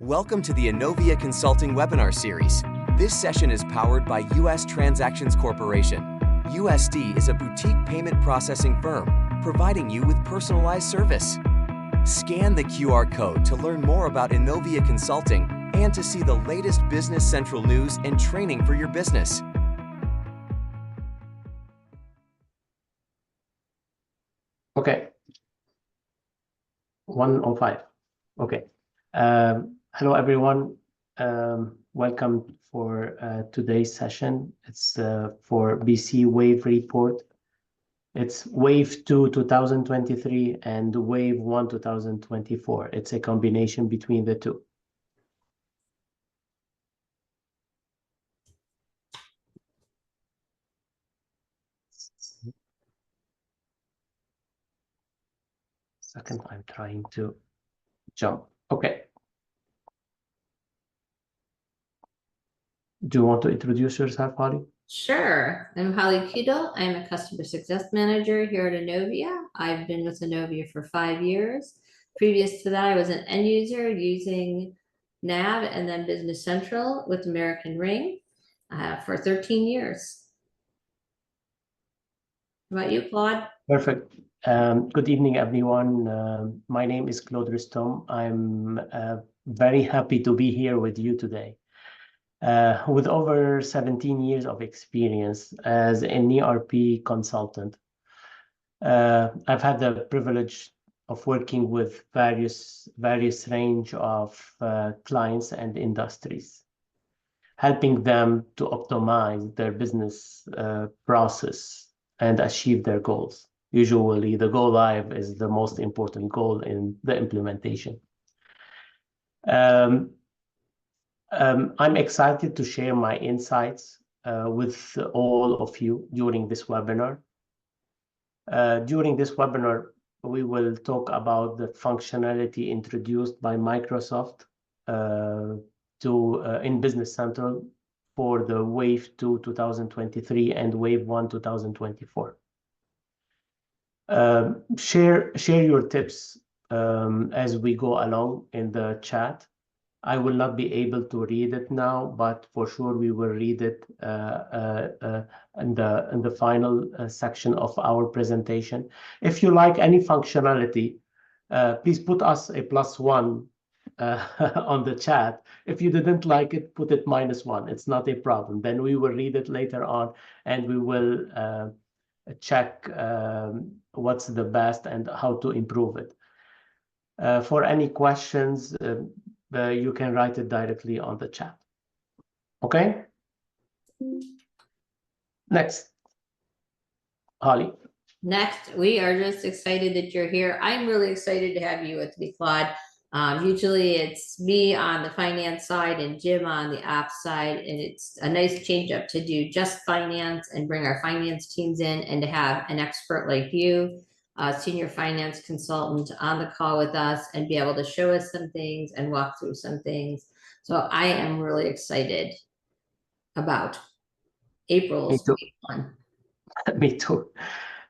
Welcome to the Innovia Consulting webinar series. This session is powered by US Transactions Corporation. USD is a boutique payment processing firm, providing you with personalized service. Scan the QR code to learn more about Innovia Consulting and to see the latest Business Central news and training for your business. Okay. 105. Okay. Hello, everyone. Welcome for today's session. It's for BC Wave Report. It's Wave 2 2023 and Wave 1 2024. It's a combination between the two. Second, I'm trying to jump. Okay. Do you want to introduce yourself, Holly? Sure. I'm Holly Kudel. I'm a customer success manager here at Innovia. I've been with Innovia for 5 years. Previous to that, I was an end user using NAV and then Business Central with American Ring for 13 years. How about you, Claude? Perfect. Good evening, everyone. My name is Claude Rustom. I'm very happy to be here with you today. With over 17 years of experience as an ERP consultant, I've had the privilege of working with various range of clients and industries, helping them to optimize their business process and achieve their goals. Usually, the go live is the most important goal in the implementation. I'm excited to share my insights with all of you during this webinar. During this webinar, we will talk about the functionality introduced by Microsoft in Business Central for the Wave 2 2023 and Wave 1 2024. Share your tips as we go along in the chat. I will not be able to read it now, but for sure we will read it in the final section of our presentation. If you like any functionality, please put us a +1 on the chat. If you didn't like it, put it -1. It's not a problem. Then we will read it later on, and we will check what's the best and how to improve it. For any questions, you can write it directly on the chat. Okay? Next. Holly. Next, we are just excited that you're here. I'm really excited to have you with me, Claude. Usually it's me on the finance side and Jim on the ops side, and it's a nice change up to do just finance and bring our finance teams in and to have an expert like you, senior finance consultant, on the call with us and be able to show us some things and walk through some things. So I am really excited about April's one. Me too.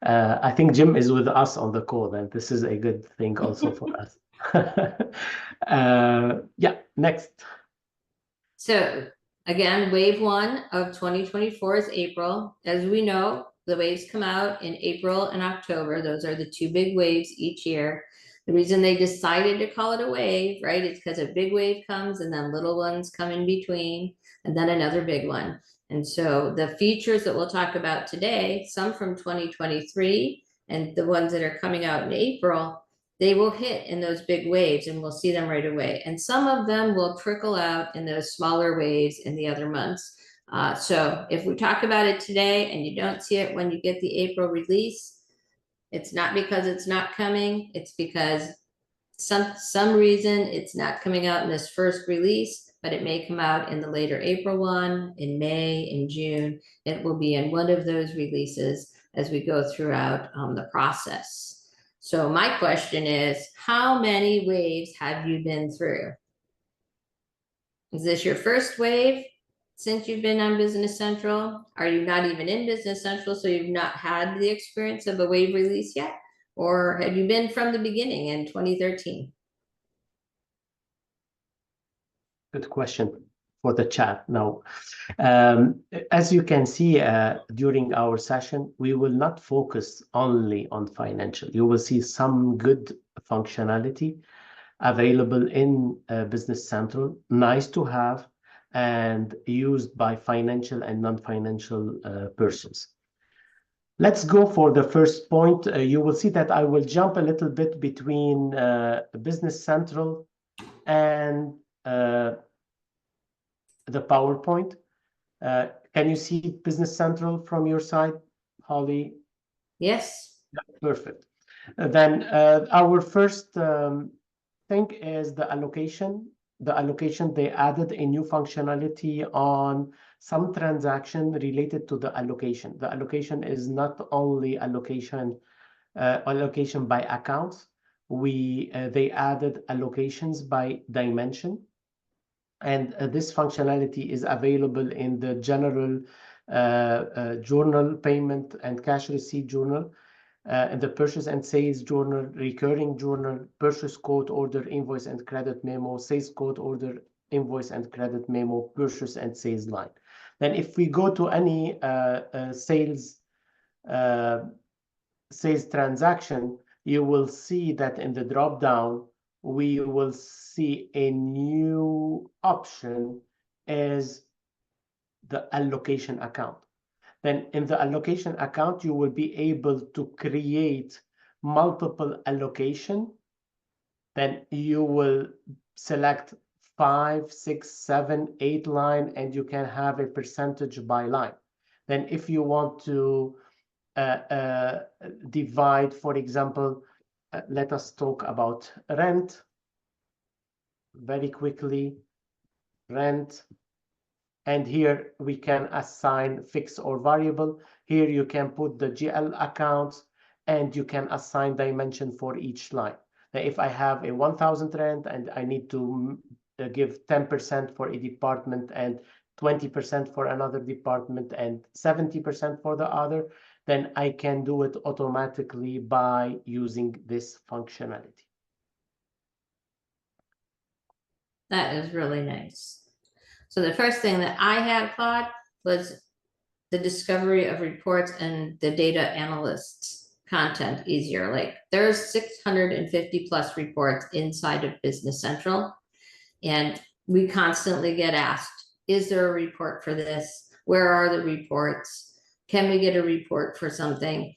I think Jim is with us on the call, and this is a good thing also for us. Yeah, next. So again, Wave 1 of 2024 is April. As we know, the waves come out in April and October. Those are the two big waves each year. The reason they decided to call it a wave, right, is because a big wave comes and then little ones come in between and then another big one. And so the features that we'll talk about today, some from 2023 and the ones that are coming out in April, they will hit in those big waves and we'll see them right away. And some of them will trickle out in those smaller waves in the other months. So if we talk about it today and you don't see it when you get the April release, it's not because it's not coming, it's because some reason it's not coming out in this first release, but it may come out in the later April one, in May, in June. It will be in one of those releases as we go throughout the process. So my question is, how many waves have you been through? Is this your first wave since you've been on Business Central? Are you not even in Business Central, so you've not had the experience of a wave release yet? Or have you been from the beginning in 2013? Good question for the chat now. As you can see during our session, we will not focus only on financial. You will see some good functionality available in Business Central, nice to have, and used by financial and non-financial persons. Let's go for the first point. You will see that I will jump a little bit between Business Central and the PowerPoint. Can you see Business Central from your side, Holly? Yes. Perfect. Then our first thing is the allocation. The allocation, they added a new functionality on some transaction related to the allocation. The allocation is not only allocation by accounts. They added allocations by dimension. And this functionality is available in the general journal, payment and cash receipt journal, in the purchase and sales journal, recurring journal, purchase code order, invoice and credit memo, sales code order, invoice and credit memo, purchase and sales line. Then if we go to any sales transaction, you will see that in the drop down, we will see a new option as the allocation account. Then in the allocation account, you will be able to create multiple allocation. Then you will select 5, 6, 7, 8 line, and you can have a percentage by line. Then if you want to divide, for example, let us talk about rent very quickly. Rent. And here we can assign fixed or variable. Here you can put the GL accounts and you can assign dimension for each line. Now, if I have a 1,000 rent and I need to give 10% for a department and 20% for another department and 70% for the other, then I can do it automatically by using this functionality. That is really nice. So the first thing that I had, Claude, was the discovery of reports and the data analysts content easier. Like there's 650 plus reports inside of Business Central. And we constantly get asked, is there a report for this? Where are the reports? Can we get a report for something?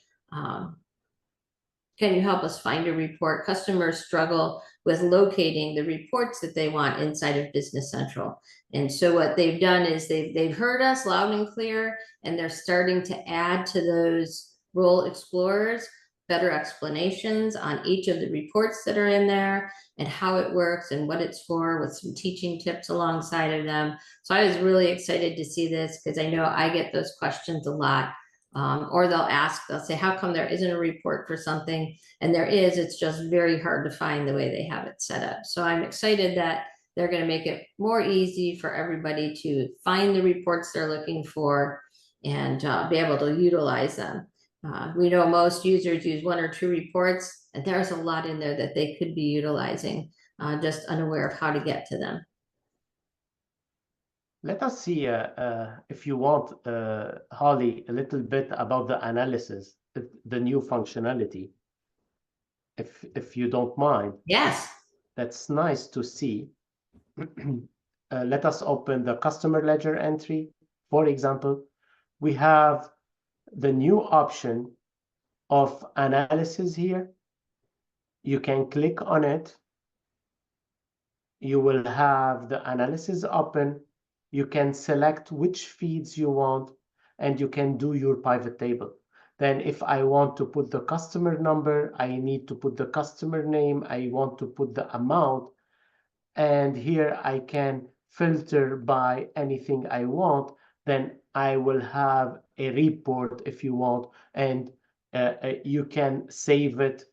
Can you help us find a report? Customers struggle with locating the reports that they want inside of Business Central. And so what they've done is they've heard us loud and clear, and they're starting to add to those role explorers better explanations on each of the reports that are in there and how it works and what it's for, with some teaching tips alongside of them. So I was really excited to see this because I know I get those questions a lot. Or they'll say, how come there isn't a report for something? And there is, it's just very hard to find the way they have it set up. So I'm excited that they're going to make it more easy for everybody to find the reports they're looking for and be able to utilize them. We know most users use 1 or 2 reports, and there's a lot in there that they could be utilizing, just unaware of how to get to them. Let us see, if you want, Holly, a little bit about the analysis, the new functionality, if you don't mind. Yes. That's nice to see. Let us open the customer ledger entry. For example, we have the new option of analysis here. You can click on it. You will have the analysis open. You can select which feeds you want, and you can do your pivot table. Then if I want to put the customer number, I need to put the customer name, I want to put the amount, and here I can filter by anything I want. Then I will have a report if you want, and you can save it,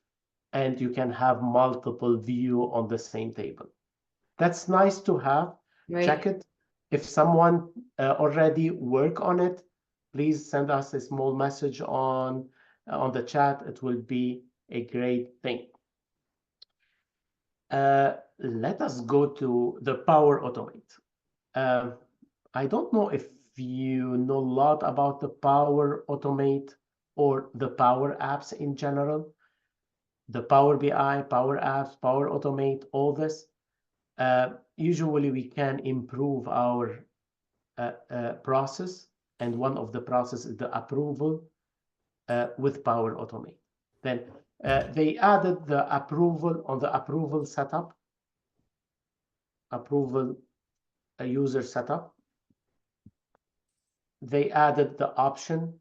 and you can have multiple view on the same table. That's nice to have. Right. Check it. If someone already work on it, please send us a small message on the chat. It will be a great thing. let us go to the Power Automate. I don't know if you know a lot about the Power Automate or the Power Apps in general. The Power BI, Power Apps, Power Automate, all this. Usually we can improve our process, and one of the process is the approval with Power Automate. Then they added the approval on the approval setup, approval user setup. They added the option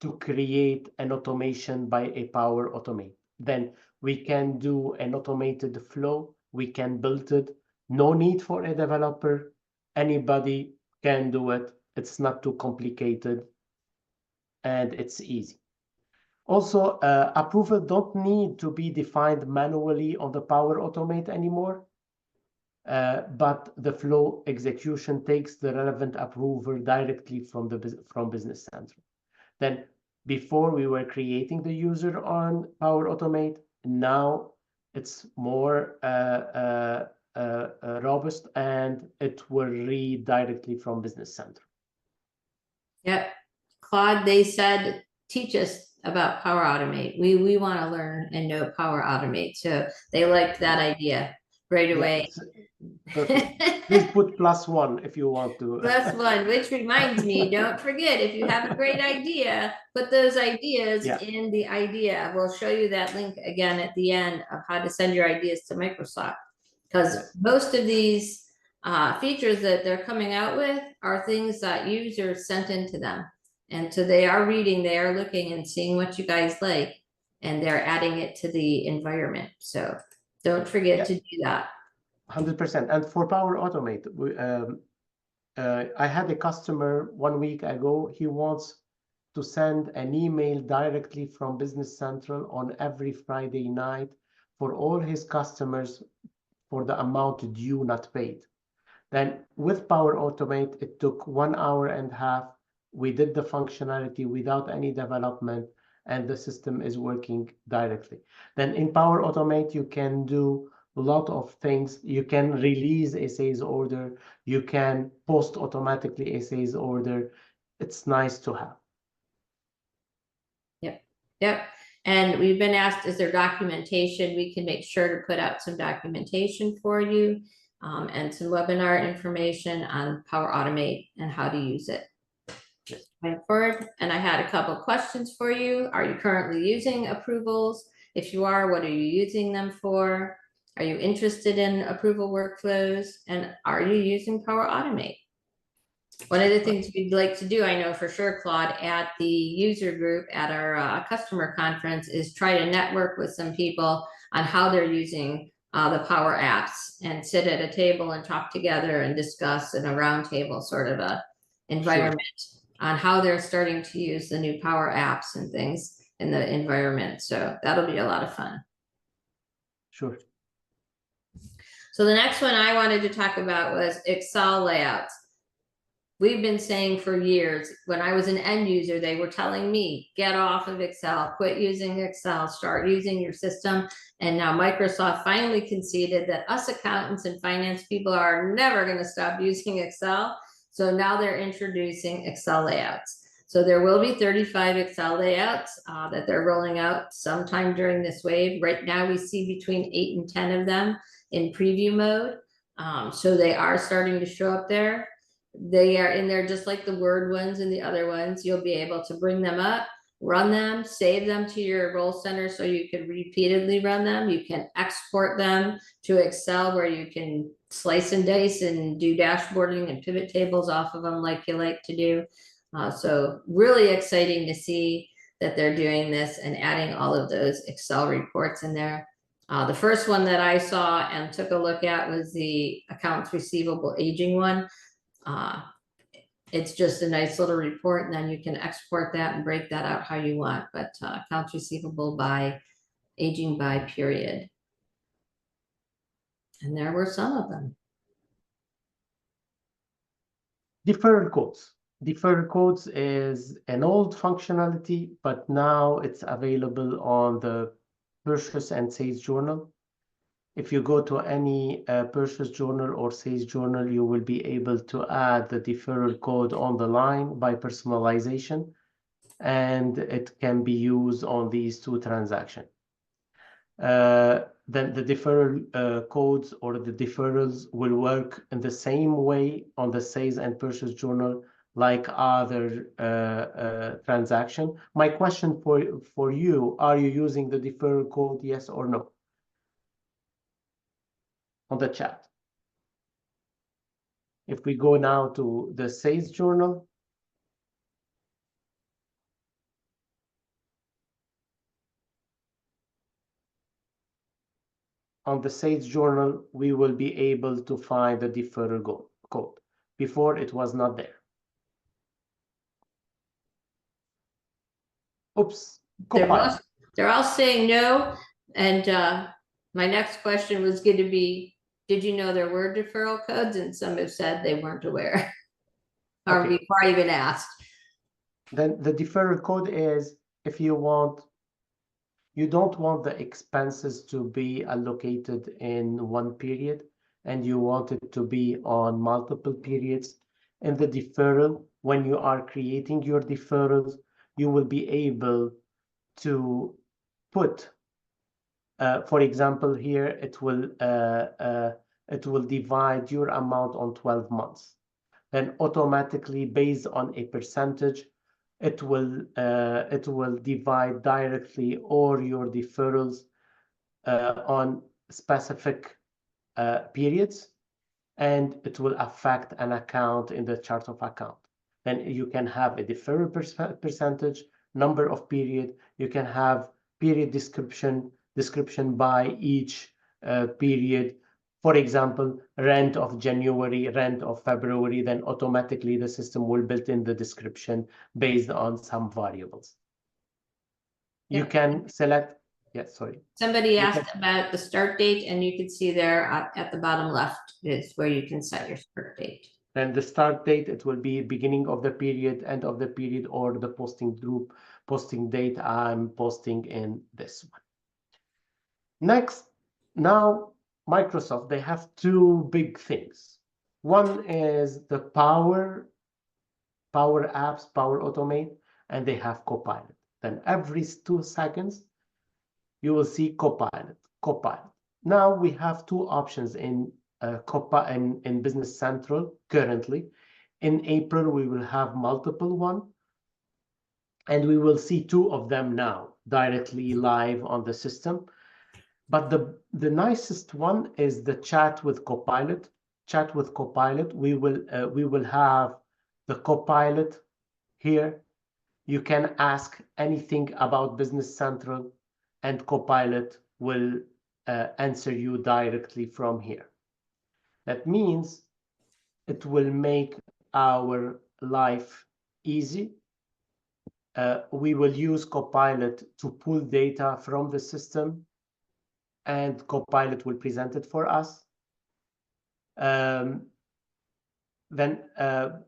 to create an automation by a Power Automate. Then we can do an automated flow. We can build it. No need for a developer. Anybody can do it. It's not too complicated, and it's easy. Also, approval don't need to be defined manually on the Power Automate anymore. But the flow execution takes the relevant approval directly from Business Central. Then before we were creating the user on Power Automate, now it's more robust, and it will read directly from Business Central. Yep. Claude, they said, teach us about Power Automate. We want to learn and know Power Automate. So they liked that idea right away. Perfect. Please put +1 if you want to. +1, which reminds me, don't forget, if you have a great idea, put those ideas in the idea. We'll show you that link again at the end of how to send your ideas to Microsoft. Because most of these features that they're coming out with are things that users sent into them. And so they are reading, they are looking and seeing what you guys like, and they're adding it to the environment. So don't forget to do that. 100%. And for Power Automate, I had a customer 1 week ago. He wants to send an email directly from Business Central on every Friday night for all his customers for the amount due not paid. Then with Power Automate, it took 1.5 hours. We did the functionality without any development, and the system is working directly. Then in Power Automate, you can do a lot of things. You can release a sales order. You can post automatically a sales order. It's nice to have. Yep. And we've been asked, is there documentation? We can make sure to put out some documentation for you, and some webinar information on Power Automate and how to use it. Going forward, and I had a couple questions for you. Are you currently using approvals? If you are, what are you using them for? Are you interested in approval workflows? And are you using Power Automate? One of the things we'd like to do, I know for sure, Claude, at the user group at our customer conference, is try to network with some people on how they're using the Power Apps, and sit at a table and talk together and discuss in a roundtable sort of a environment on how they're starting to use the new Power Apps and things in the environment. So that'll be a lot of fun. Sure. So the next one I wanted to talk about was Excel layouts. We've been saying for years, when I was an end user, they were telling me, get off of Excel, quit using Excel, start using your system. And now Microsoft finally conceded that us accountants and finance people are never going to stop using Excel. So now they're introducing Excel layouts. So there will be 35 Excel layouts that they're rolling out sometime during this wave. Right now we see between 8 and 10 of them in preview mode. So they are starting to show up there. They are in there just like the Word ones and the other ones. You'll be able to bring them up, run them, save them to your role center so you can repeatedly run them. You can export them to Excel where you can slice and dice and do dashboarding and pivot tables off of them like you like to do. So really exciting to see that they're doing this and adding all of those Excel reports in there. The first one that I saw and took a look at was the accounts receivable aging one. It's just a nice little report, and then you can export that and break that out how you want. But accounts receivable by aging by period. And there were some of them. Deferred codes. Deferred codes is an old functionality, but now it's available on the purchase and sales journal. If you go to any purchase journal or sales journal, you will be able to add the deferral code on the line by personalization, and it can be used on these two transactions. Then the deferral codes or the deferrals will work in the same way on the sales and purchase journal like other transaction. My question for you, are you using the deferral code, yes or no? On the chat. If we go now to the sales journal, on the sales journal, we will be able to find the deferral code. Before, it was not there. Oops, Copilot. They're all saying no, and my next question was going to be, did you know there were deferral codes? And some have said they weren't aware, or Okay. before I even asked. Then the deferral code is if you don't want the expenses to be allocated in one period, and you want it to be on multiple periods. In the deferral, when you are creating your deferrals, you will be able to put, for example, here it will divide your amount on 12 months. Then automatically, based on a percentage, it will divide directly all your deferrals on specific periods, and it will affect an account in the chart of account. Then you can have a deferral percentage, number of period. You can have period description by each period. For example, rent of January, rent of February, then automatically the system will build in the description based on some variables. You can select, yes, sorry. Somebody asked about the start date, and you can see there at the bottom left is where you can set your start date. Then the start date, it will be beginning of the period, end of the period, or the posting group, posting date. I'm posting in this one. Next, now Microsoft, they have two big things. One is the Power Apps, Power Automate, and they have Copilot. Then every 2 seconds, you will see Copilot. Now we have two options in Business Central currently. In April, we will have multiple one, and we will see two of them now directly live on the system. But the nicest one is the chat with Copilot. Chat with Copilot. We will have the Copilot here. You can ask anything about Business Central, and Copilot will answer you directly from here. That means it will make our life easy. We will use Copilot to pull data from the system, and Copilot will present it for us. Then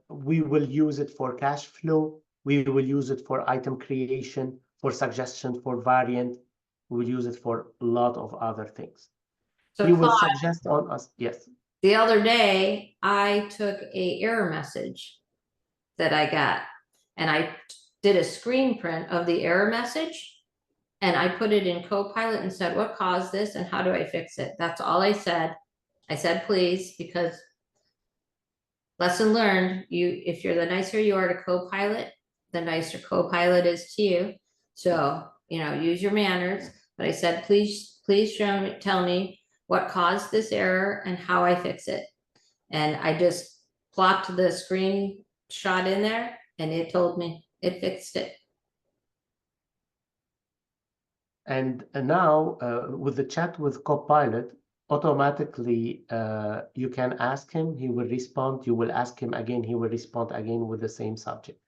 we will use it for cash flow. We will use it for item creation, for suggestion, for variant. We will use it for a lot of other things. So He will suggest on us. Yes. The other day, I took a error message that I got, and I did a screen print of the error message, and I put it in Copilot and said, what caused this and how do I fix it? That's all I said. I said, please, because lesson learned, if you're the nicer you are to Copilot, the nicer Copilot is to you. So, use your manners. But I said, please tell me what caused this error and how I fix it. And I just plopped the screenshot in there, and it told me it fixed it. And now with the chat with Copilot, automatically you can ask him, he will respond. You will ask him again, he will respond again with the same subject.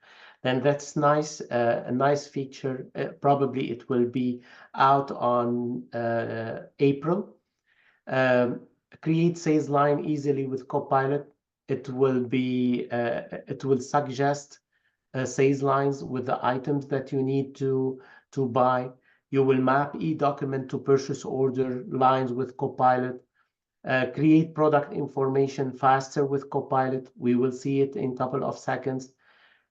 Then that's nice, a nice feature. Probably it will be out on April. Create sales line easily with Copilot. It will suggest sales lines with the items that you need to buy. You will map e-document to purchase order lines with Copilot. Create product information faster with Copilot. We will see it in a couple of seconds.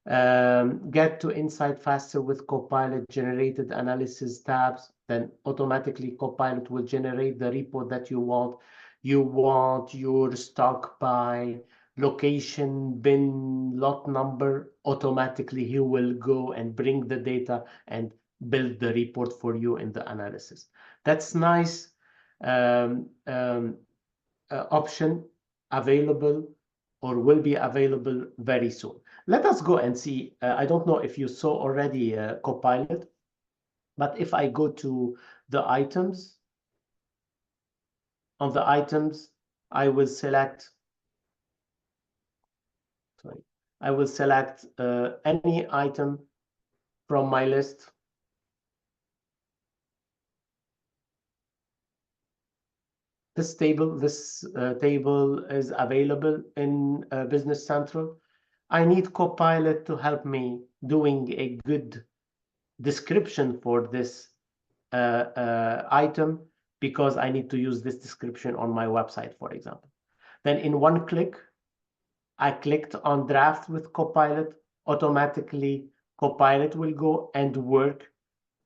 Get to insight faster with Copilot. Generated analysis tabs. Then automatically Copilot will generate the report that you want. You want your stock by location, bin, lot number. Automatically he will go and bring the data and build the report for you in the analysis. That's nice option available or will be available very soon. Let us go and see. I don't know if you saw already Copilot, but if I go to the items, on the items, I will select, sorry, I will select any item from my list. This table is available in Business Central. I need Copilot to help me doing a good description for this item because I need to use this description on my website, for example. Then in one click, I clicked on draft with Copilot. Automatically, Copilot will go and work.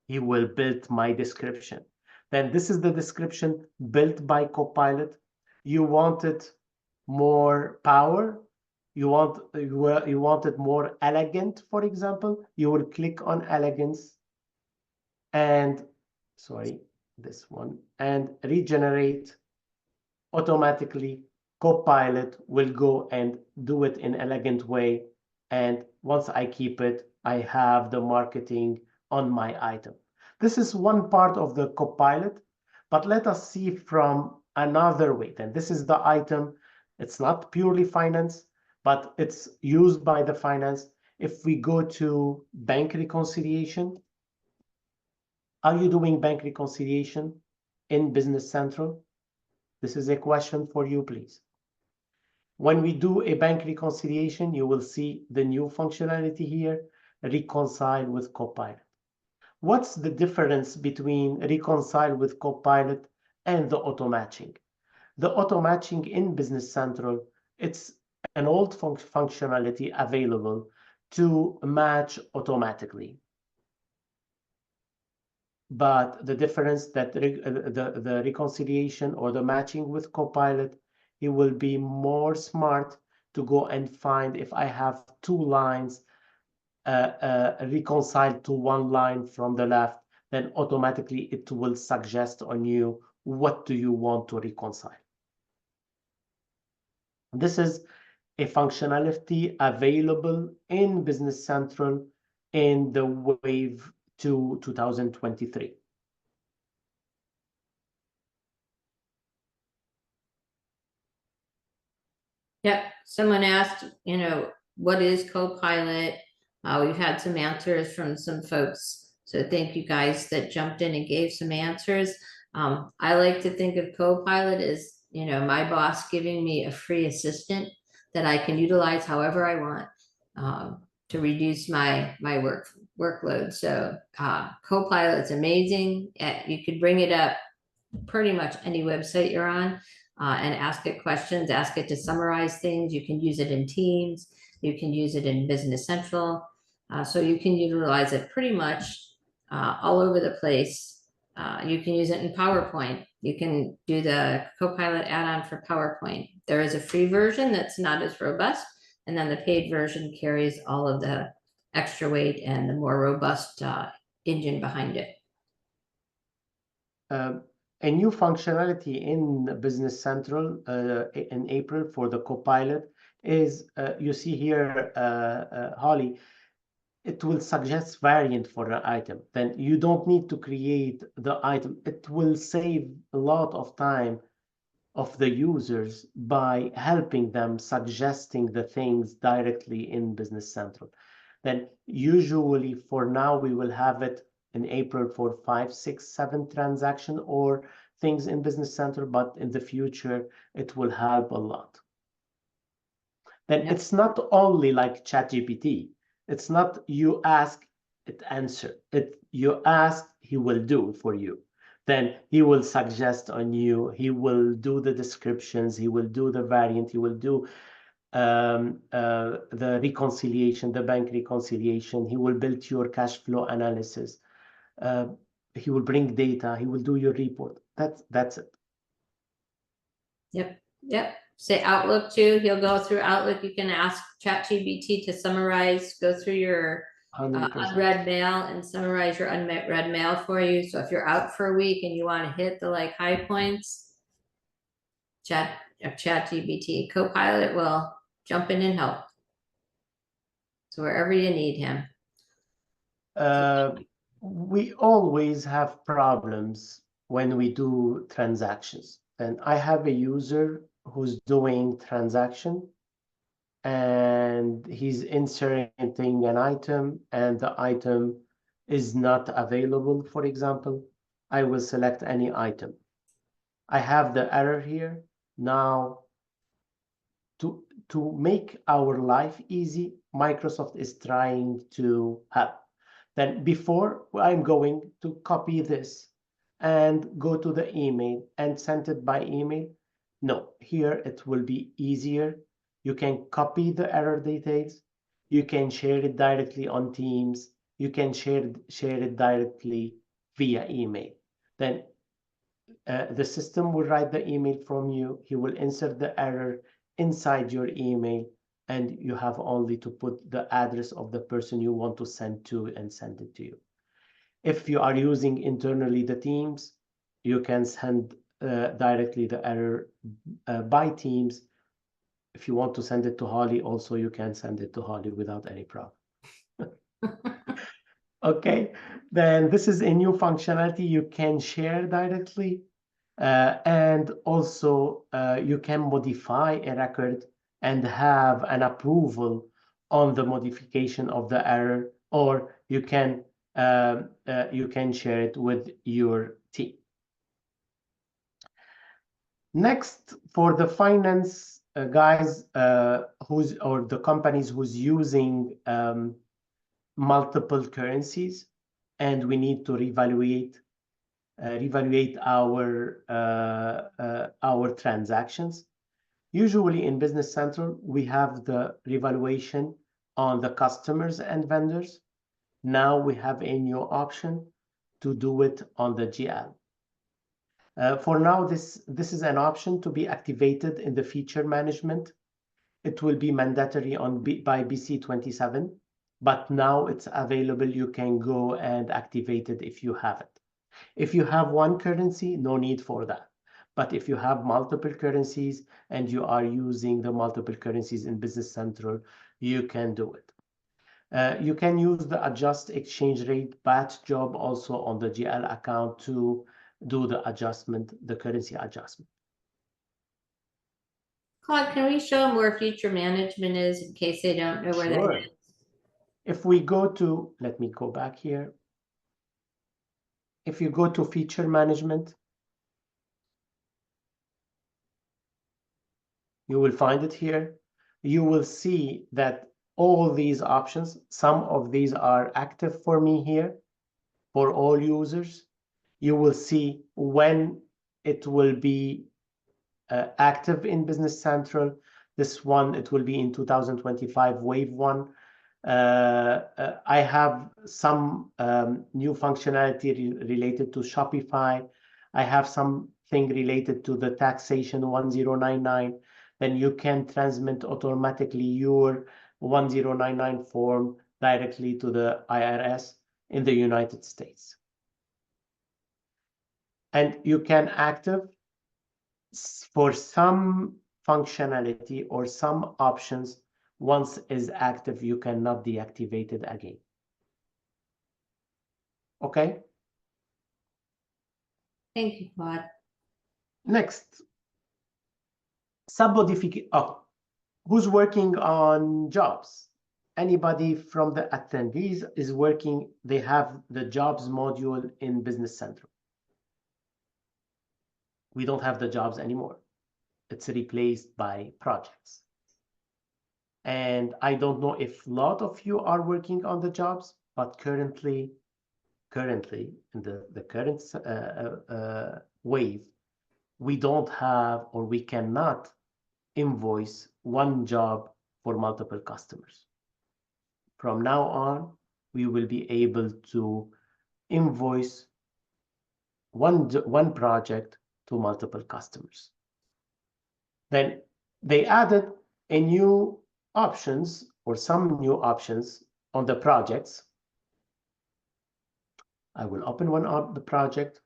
He will build my description. Then this is the description built by Copilot. You wanted more power. You want it more elegant, for example. You will click on elegance and sorry, this one, and regenerate. Automatically Copilot will go and do it in elegant way, and once I keep it, I have the marketing on my item. This is one part of the Copilot, but let us see from another way. Then this is the item. It's not purely finance, but it's used by the finance. If we go to bank reconciliation, are you doing bank reconciliation in Business Central? This is a question for you, please. When we do a bank reconciliation, you will see the new functionality here, reconcile with Copilot. What's the difference between reconcile with Copilot and the auto matching? The auto matching in Business Central, it's an old functionality available to match automatically. But the difference that the reconciliation or the matching with Copilot, it will be more smart to go and find if I have two lines reconciled to one line from the left, then automatically it will suggest on you what do you want to reconcile. This is a functionality available in Business Central in the Wave 2 2023. Yep. Someone asked, what is Copilot? We've had some answers from some folks. So thank you guys that jumped in and gave some answers. I like to think of Copilot as, my boss giving me a free assistant that I can utilize however I want to reduce my workload. So Copilot's amazing. You could bring it up pretty much any website you're on and ask it questions, ask it to summarize things. You can use it in Teams. You can use it in Business Central. So you can utilize it pretty much all over the place. You can use it in PowerPoint. You can do the Copilot add-on for PowerPoint. There is a free version that's not as robust, and then the paid version carries all of the extra weight and the more robust engine behind it. A new functionality in Business Central in April for the Copilot is, you see here, Holly, it will suggest variant for an item. Then you don't need to create the item. It will save a lot of time of the users by helping them suggesting the things directly in Business Central. Then usually for now, we will have it in April for 5, 6, 7 transaction or things in Business Central, but in the future, it will help a lot. Then it's not only like ChatGPT. It's not you ask it answer. You ask, he will do for you. Then he will suggest on you, he will do the descriptions, he will do the variant, he will do the reconciliation, the bank reconciliation, he will build your cash flow analysis, he will bring data, he will do your report. That's it. Yep. Say Outlook too. He'll go through Outlook. You can ask ChatGPT to summarize, go through your 100%. unread mail and summarize your unread mail for you. So if you're out for a week and you want to hit the like high points, ChatGPT Copilot will jump in and help. So wherever you need him. We always have problems when we do transactions. And I have a user who's doing transaction and he's inserting an item and the item is not available, for example. I will select any item. I have the error here. Now, to make our life easy, Microsoft is trying to help. Then before, I'm going to copy this and go to the email and send it by email. No, here it will be easier. You can copy the error details. You can share it directly on Teams. You can share it directly via email. Then the system will write the email from you. He will insert the error inside your email, and you have only to put the address of the person you want to send to and send it to you. If you are using internally the Teams, you can send directly the error by Teams. If you want to send it to Holly, also you can send it to Holly without any problem. Okay, then this is a new functionality you can share directly. And also you can modify a record and have an approval on the modification of the error, or you can share it with your team. Next, for the finance guys or the companies who's using multiple currencies, and we need to reevaluate our transactions. Usually in Business Central, we have the revaluation on the customers and vendors. Now we have a new option to do it on the GL. For now, this is an option to be activated in the feature management. It will be mandatory by BC 27, but now it's available. You can go and activate it if you have it. If you have one currency, no need for that. But if you have multiple currencies and you are using the multiple currencies in Business Central, you can do it. You can use the adjust exchange rate batch job also on the GL account to do the adjustment, the currency adjustment. Claude, can we show them where feature management is in case they don't know where that is? If we go to, let me go back here. If you go to feature management, you will find it here. You will see that all these options, some of these are active for me here for all users. You will see when it will be active in Business Central. This one, it will be in 2025 wave 1. I have some new functionality related to Shopify. I have something related to the taxation 1099. Then you can transmit automatically your 1099 form directly to the IRS in the United States. And you can active for some functionality or some options. Once is active, you cannot deactivate it again. Okay? Thank you, Claude. Next, sub-modification. Oh, who's working on jobs? Anybody from the attendees is working, they have the jobs module in Business Central. We don't have the jobs anymore. It's replaced by projects. And I don't know if a lot of you are working on the jobs. but currently in the current wave, we don't have, or we cannot invoice one job for multiple customers. From now on, we will be able to invoice one project to multiple customers. Then they added a new options, or some new options on the projects. I will open one of the project.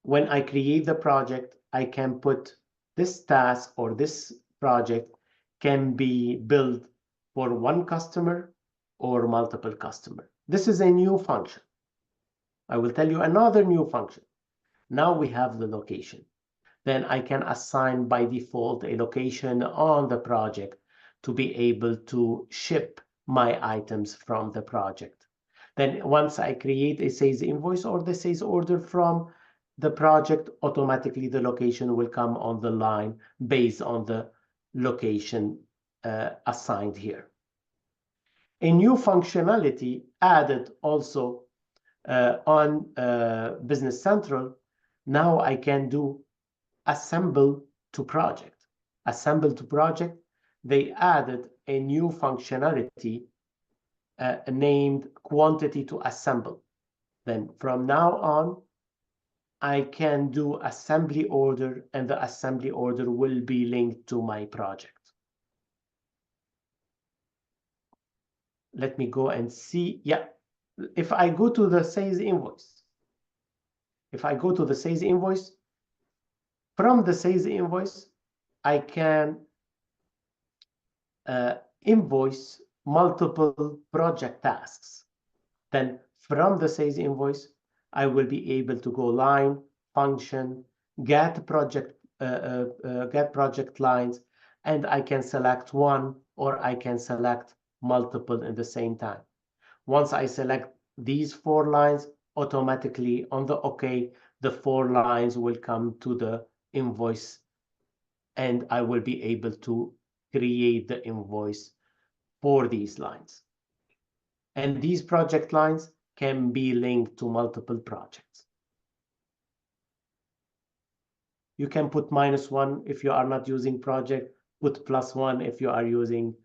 When I create the project, I can put this task or this project can be built for one customer or multiple customer. This is a new function. I will tell you another new function. Now we have the location. Then I can assign by default a location on the project to be able to ship my items from the project. Then once I create a sales invoice or the sales order from the project, automatically the location will come on the line based on the location assigned here. A new functionality added also on Business Central. Now I can do assemble to project. Assemble to project, they added a new functionality named quantity to assemble. Then from now on, I can do assembly order, and the assembly order will be linked to my project. Let me go and see. Yeah, if I go to the sales invoice, from the sales invoice, I can invoice multiple project tasks. Then from the sales invoice, I will be able to go line, function, get project lines, and I can select one or I can select multiple at the same time. Once I select these 4 lines, automatically on the OK, the 4 lines will come to the invoice, and I will be able to create the invoice for these lines. And these project lines can be linked to multiple projects. You can put -1 if you are not using project, put +1 if you are using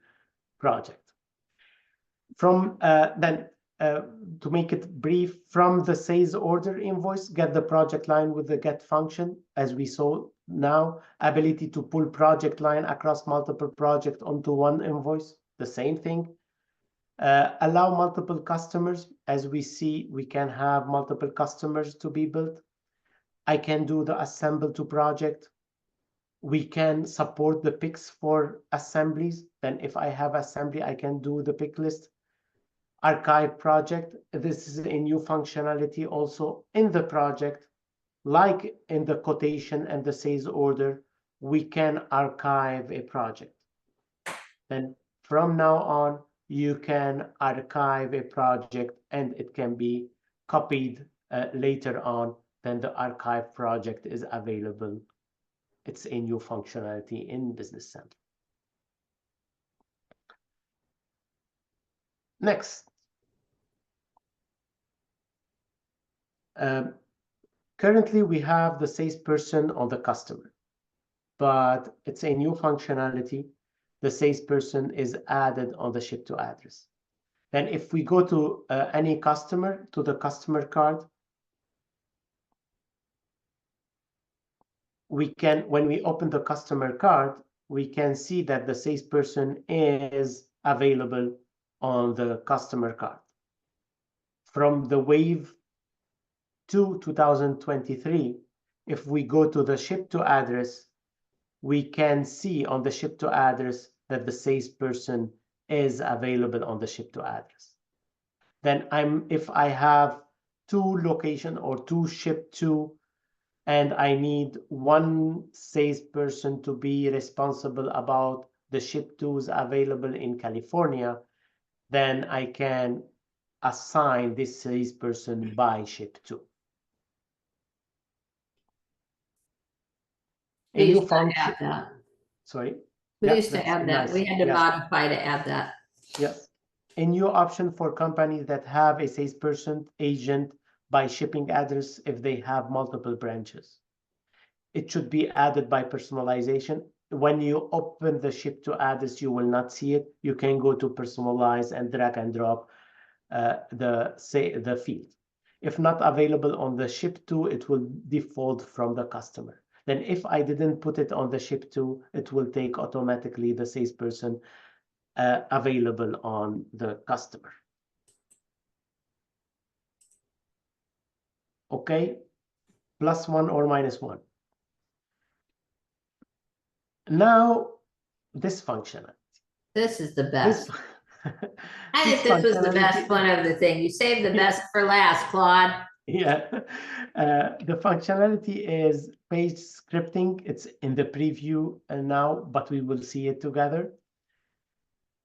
project. From to make it brief, from the sales order invoice, get the project line with the get function, as we saw now, ability to pull project line across multiple projects onto one invoice, the same thing. Allow multiple customers. As we see, we can have multiple customers to be built. I can do the assemble to project. We can support the picks for assemblies. Then if I have assembly, I can do the pick list. Archive project. This is a new functionality also in the project. Like in the quotation and the sales order, we can archive a project. Then from now on, you can archive a project and it can be copied later on. Then the archive project is available. It's a new functionality in Business Central. Next. Currently, we have the salesperson on the customer, but it's a new functionality. The salesperson is added on the ship to address. Then if we go to any customer, to the customer card, we can, when we open the customer card, we can see that the salesperson is available on the customer card. From the wave 2 2023, if we go to the ship to address, we can see on the ship to address that the salesperson is available on the ship to address. Then if I have 2 location or 2 ship to, and I need one salesperson to be responsible about the ship tos available in California, then I can assign this salesperson by ship to. We used to add that. Sorry. We used to add that. We had to modify to add that. Yes. A new option for companies that have a salesperson agent by shipping address if they have multiple branches. It should be added by personalization. When you open the ship to address, you will not see it. You can go to personalize and drag and drop the field. If not available on the ship to, it will default from the customer. Then if I didn't put it on the ship to, it will take automatically the salesperson available on the customer. Okay, +1 or -1. Now, this functionality. This is the This, best. I this think this was the best functionality, one of the thing. You saved the best for last, Claude. yeah. The functionality is page scripting. It's in the preview now, but we will see it together.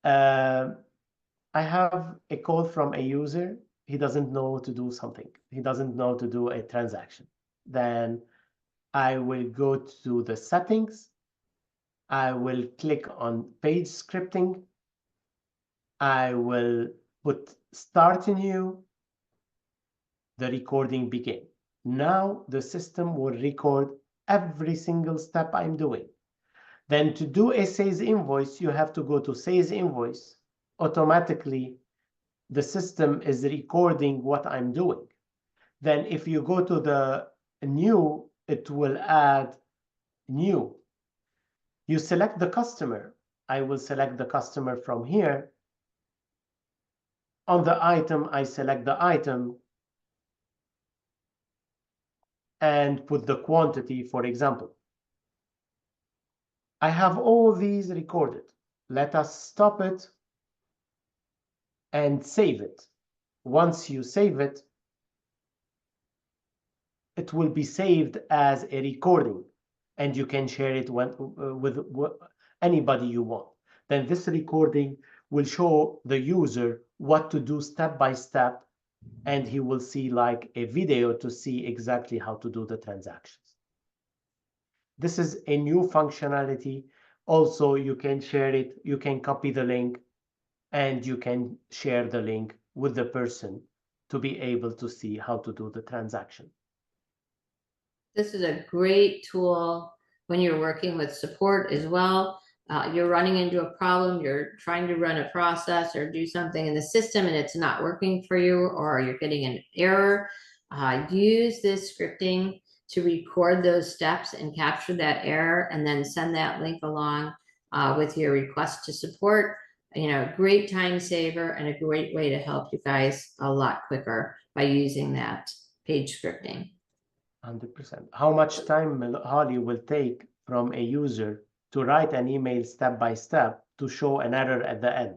I have a call from a user. He doesn't know to do something. He doesn't know to do a transaction. Then I will go to the settings. I will click on page scripting. I will put start new. The recording begin. Now the system will record every single step I'm doing. Then to do a sales invoice, you have to go to sales invoice. Automatically, the system is recording what I'm doing. Then if you go to the new, it will add new. You select the customer. I will select the customer from here. On the item, I select the item and put the quantity, for example. I have all these recorded. Let us stop it and save it. Once you save it, it will be saved as a recording, and you can share it with anybody you want. Then this recording will show the user what to do step by step, and he will see like a video to see exactly how to do the transactions. This is a new functionality. Also, you can share it, you can copy the link, and you can share the link with the person to be able to see how to do the transaction. This is a great tool when you're working with support as well. You're running into a problem, you're trying to run a process or do something in the system and it's not working for you, or you're getting an error. Use this scripting to record those steps and capture that error, and then send that link along with your request to support. You know, great time saver and a great way to help you guys a lot quicker by using that page scripting. 100%. How much time, Holly, will take from a user to write an email step by step to show an error at the end?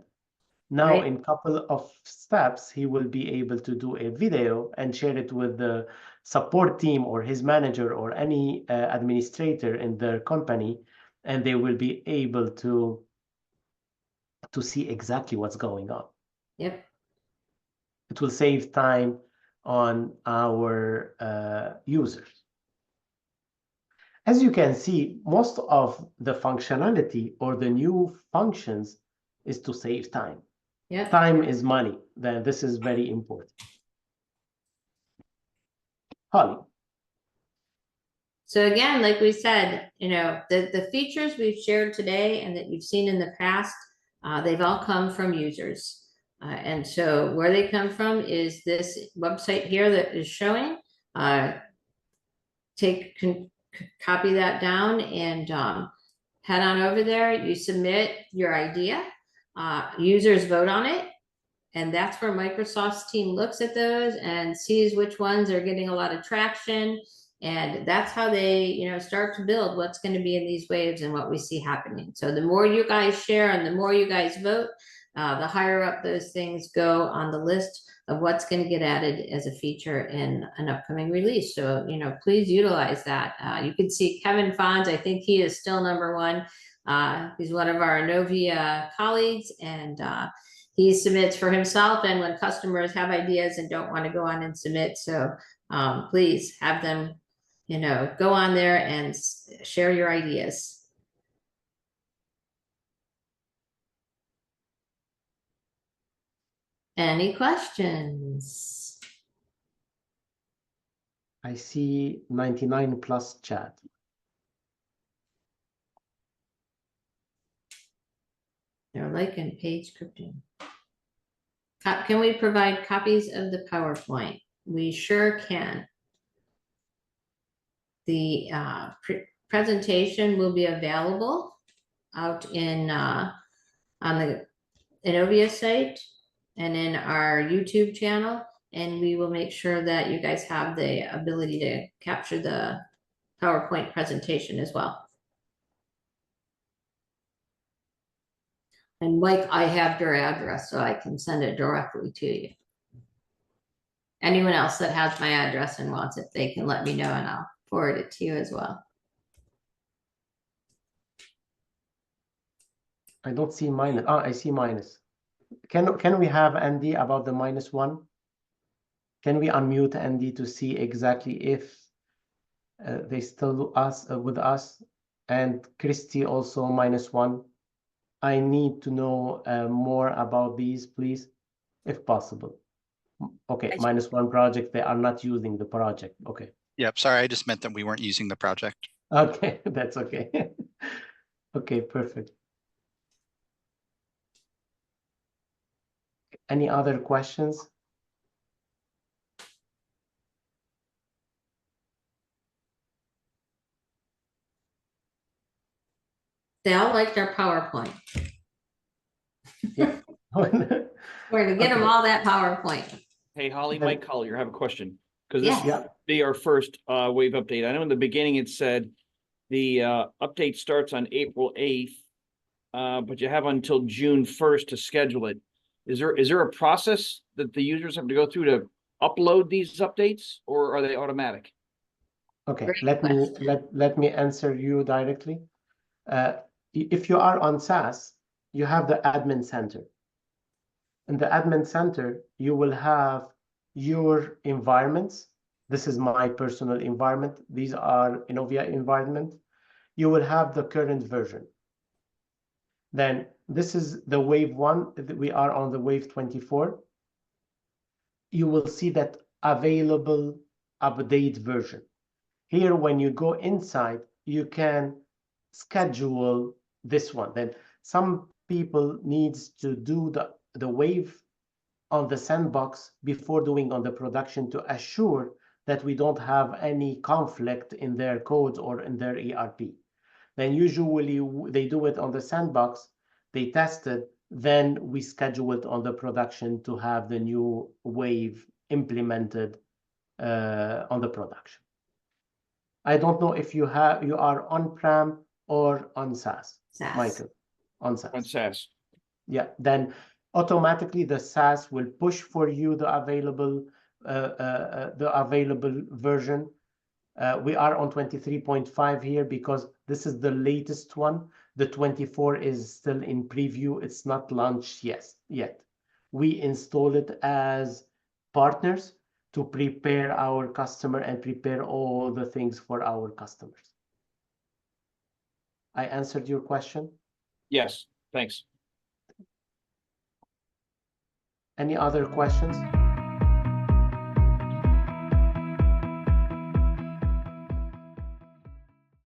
Now, Right. in a couple of steps, he will be able to do a video and share it with the support team or his manager or any administrator in their company, and they will be able to see exactly what's going on. Yep. It will save time on our users. As you can see, most of the functionality or the new functions is to save time. Yep. Time is money. Then this is very important. Holly. So again, like we said, you know, the features we've shared today and that you've seen in the past, they've all come from users. And so where they come from is this website here that is showing. Copy that down and head on over there. You submit your idea. Users vote on it. And that's where Microsoft's team looks at those and sees which ones are getting a lot of traction. And that's how they, you know, start to build what's going to be in these waves and what we see happening. So the more you guys share and the more you guys vote, the higher up those things go on the list of what's going to get added as a feature in an upcoming release. So, you know, please utilize that. You can see Kevin Fonz, I think he is still #1. He's one of our Novia colleagues, and he submits for himself and when customers have ideas and don't want to go on and submit. So please have them, you know, go on there and share your ideas. Any questions? I see 99 plus chat. They're liking page scripting. Can we provide copies of the PowerPoint? We sure can. The presentation will be available out in on the Innovia site and in our YouTube channel, and we will make sure that you guys have the ability to capture the PowerPoint presentation as well. And Mike, I have your address, so I can send it directly to you. Anyone else that has my address and wants it, they can let me know and I'll forward it to you as well. I don't see minus. Ah, I see minus. Can we have Andy about the -1? Can we unmute Andy to see exactly if they still with us? And Christy also -1. I need to know more about these, please, if possible. Okay, -1 project. They are not using the project. Okay. Yep, sorry, I just meant that we weren't using the project. Okay, that's okay. Okay, perfect. Any other questions? They all liked our PowerPoint. Yeah. We're gonna get them Okay. all that PowerPoint. Hey, Holly, Then- Mike Collier, I have a question. Because Yes. this will be our first wave update. I know in the beginning it said the update starts on April 8th, but you have until June 1st to schedule it. Is there a process that the users have to go through to upload these updates, or are they automatic? Okay, Great let me answer you directly. If you are on SaaS, you have the admin center. In the admin center, you will have your environments. This is my personal environment. These are Innovia environment. You will have the current version. Then this is the wave 1. We are on the wave 24. You will see that available update version. Here, when you go inside, you can schedule this one. Then some people needs to do the wave on the sandbox before doing on the production to assure that we don't have any conflict in their code or in their ERP. Then usually they do it on the sandbox, they test it, then we schedule it on the production to have the new wave implemented on the production. I don't know if you are on-prem or on SaaS, Michael, on SaaS. On SaaS. Yeah, then automatically the SaaS will push for you the available version. We are on 23.5 here because this is the latest one. The 24 is still in preview. It's not launched yet. We install it as partners to prepare our customer and prepare all the things for our customers. I answered your question? Yes, thanks. Any other questions?